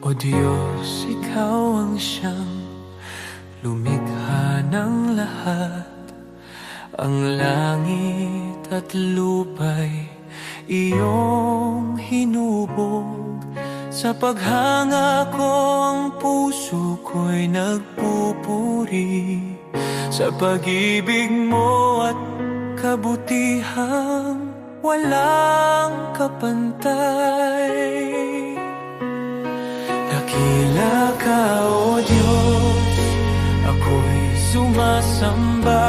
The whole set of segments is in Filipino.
O Diyos, Ikaw ang siyang lumikha ng lahat. Ang langit at lupa'y iyong hinubog. Sa paghanga ko ang puso ko'y nagpupuri sa pag-ibig mo at kabutihang walang kapantay. Dakila ka, O Diyos, ako'y sumasamba.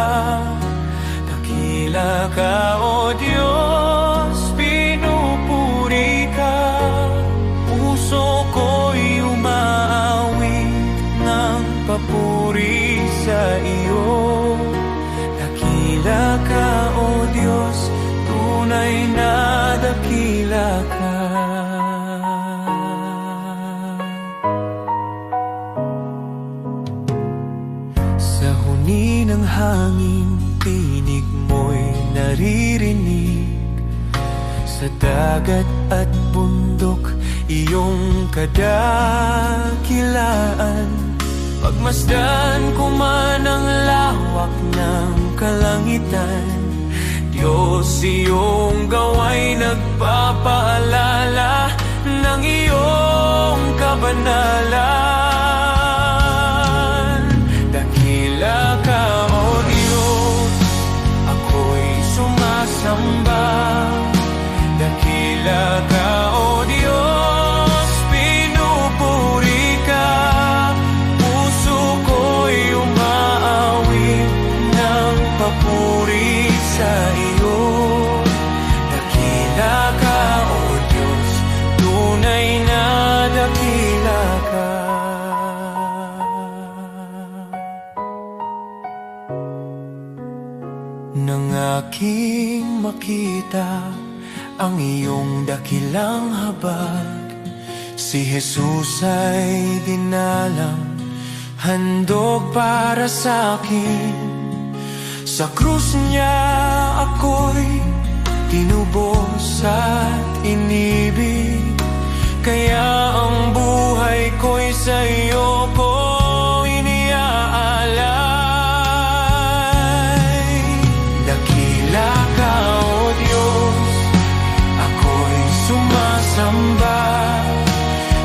Dakila ka, O Diyos, pinupuri ka. Puso ko'y umaawit ng papuri sa iyo. Dakila ka, O Diyos, tunay na dakila ka. Sa huni ng hangin, tinig mo'y naririnig. Sa dagat at bundok, iyong kadakilaan. Pagmasdan ko man ang lawak ng kalangitan, Diyos, iyong gawa'y nagpapaalala ng iyong kabanalan. Dakila ka, O Diyos, ako'y sumasamba. Dakila ka, O Diyos, pinupuri ka. Puso ko'y umaawit ng papuri sa iyo. Dakila ka, O Diyos, tunay na dakila ka. Nang aking makita ang iyong dakilang habag, si Jesus ay dinalang, handog para sa akin. Sa krus niya ako'y tinubos at inibig, kaya ang buhay ko'y sa iyo ko iniaalay. Dakila ka, O Diyos, ako'y sumasamba.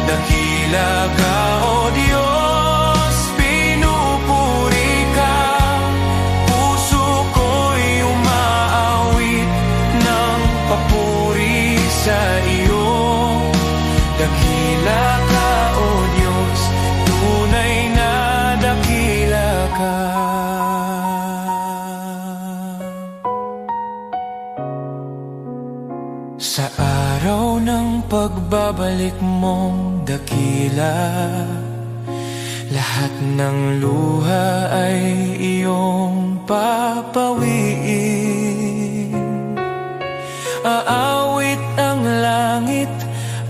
Dakila ka, O Diyos, pinupuri ka. Puso ko'y umaawit ng papuri sa iyo. Dakila ka, O Diyos, tunay na dakila ka. Sa araw ng pagbabalik mong dakila, lahat ng luha ay iyong papawiin. Aawit ang langit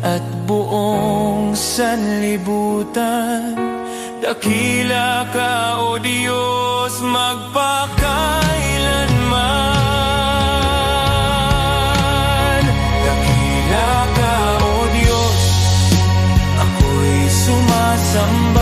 at buong sanlibutan. Dakila ka, O Diyos, magpakailanman. Dakila ka, O Diyos, ako'y sumasamba.